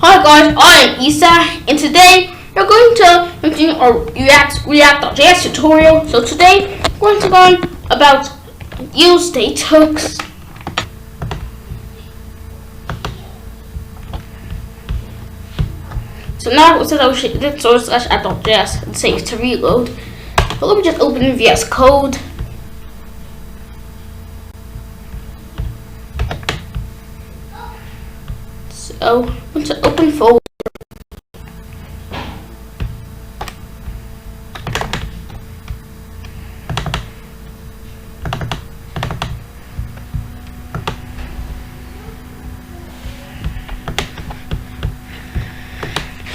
Hi guys, I am Isa, and today we're going to continue our React.Js tutorial. So today we're going to learn about use state hooks. So now instead of this source /app.js and save to reload. So let me just open VS Code. So I'm going to open folder.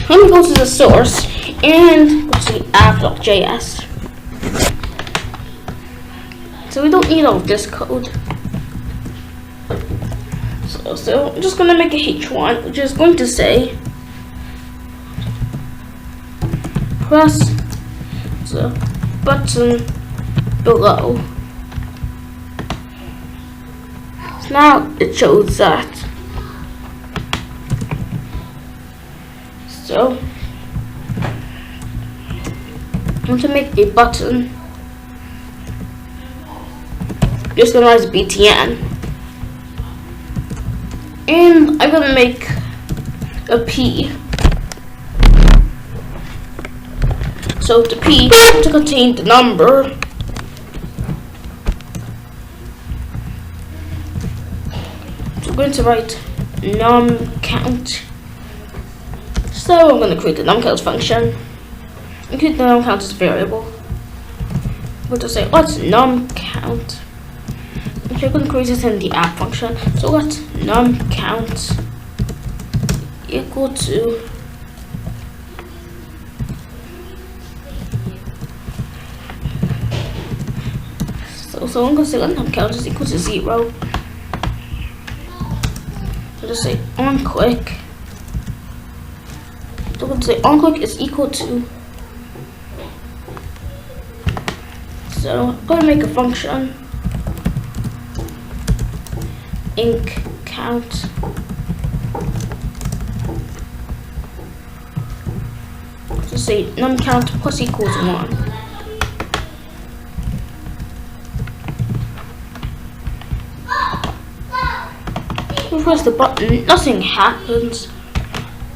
Let me go to the source and go to app.js. So we don't need all of this code. So I'm just gonna make a H1, which is going to say press the button below. So now it shows that. So I'm going to make a button. Just gonna use btn. And I'm gonna make a P. So the P to contain the number. So we're going to write num count. So I'm going to create the num count function. And create the num count as a variable. I'm going to say what's num count. Okay, I'm going to create it in the app function. So let num count equal to so I'm going to say let num count is equal to 0. So just say on click. So I'm going to say on click is equal to. So I'm going to make a function. Inc count to say num count plus equals 1. We press the button, nothing happens.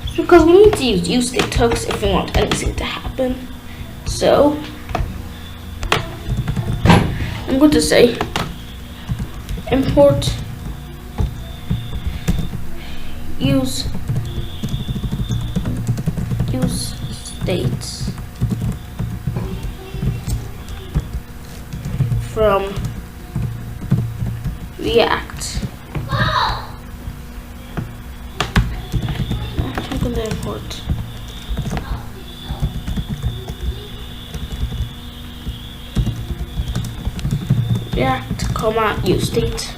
It's because we need to use state hooks if we want anything to happen. So I'm going to say import use states from React. I'm going to import React, use state.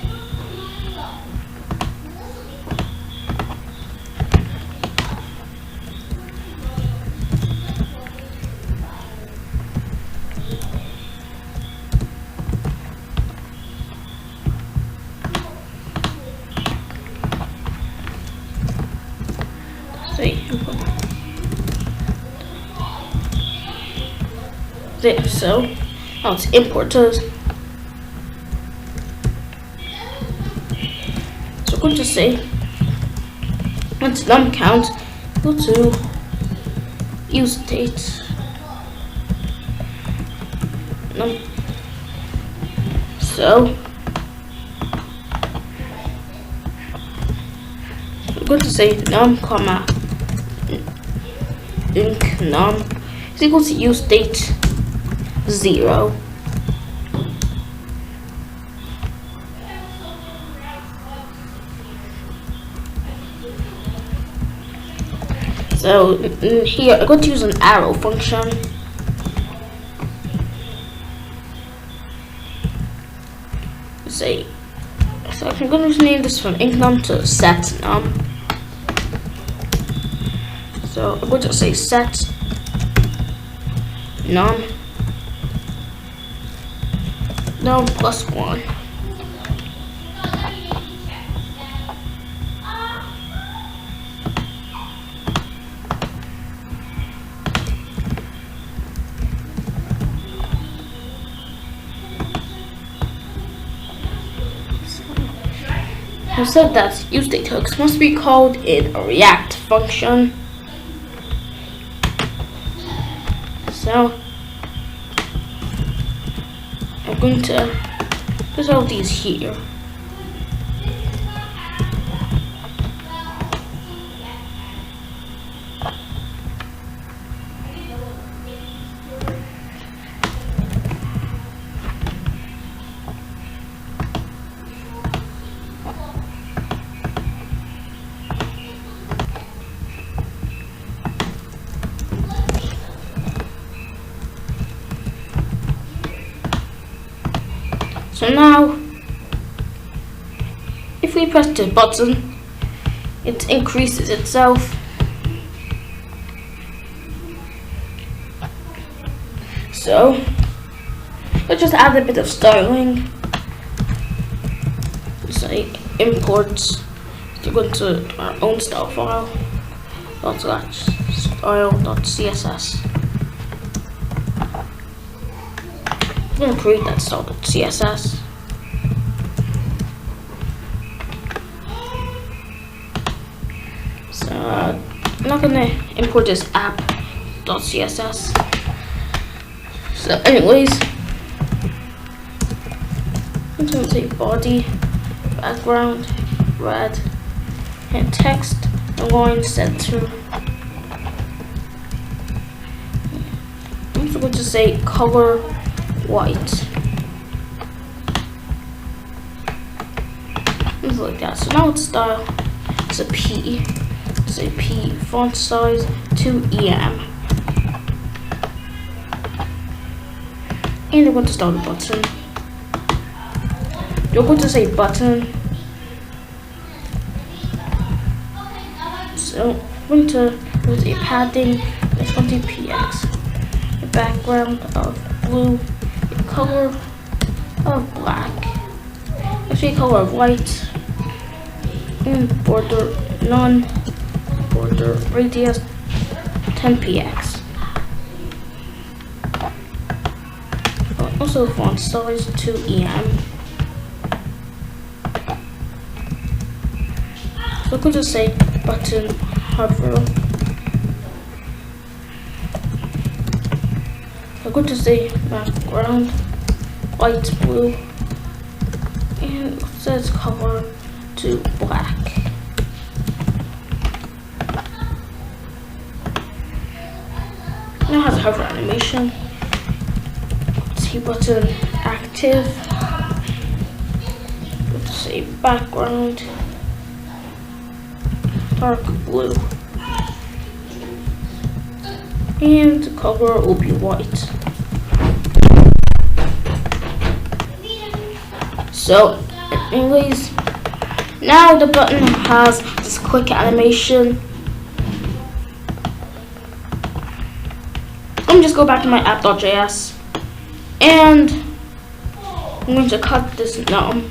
There, so now it's importers. So I'm going to say once num count go to use state num. So I'm going to say num comma inc num is equal to use state 0. So here I'm going to use an arrow function. Say so I'm going to name this from inc num to set num. So I'm going to say set num plus 1. who said that useState hooks must be called in a React function. So I'm going to put all these here. So now, if we press the button, it increases itself. So, let's just add a bit of styling. Say imports. We're going to our own style file. .style.css. I'm going to create that style.css. So I'm not going to import this app.css. So anyways, I'm going to say body, background, red, and text, align center. I'm also going to say color white. Things like that. So now it's style. It's a P. It's a P. Font size 2em. And I'm going to start a button. You're going to say button. So I'm going to use a padding. It's 20px. A background of blue. Color of black, actually color of white, and border none, border radius 10px. Also font size 2em. So I'm going to say button hover. I'm going to say background white, blue, and it says color to black. Now it has a hover animation. See button active. Let's say background dark blue, and the color will be white. So, anyways, now the button has this quick animation. Let me just go back to my app.js, and I'm going to cut this num.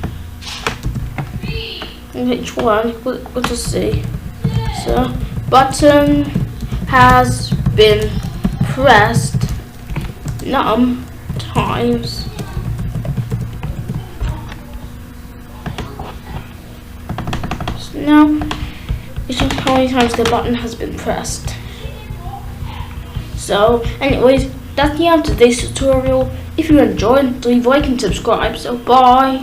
Which one? Let's just see. So, button has been pressed num times. Now, it shows how many times the button has been pressed. So, anyways, that's the end of today's tutorial. If you enjoyed, leave a like and subscribe. So, bye.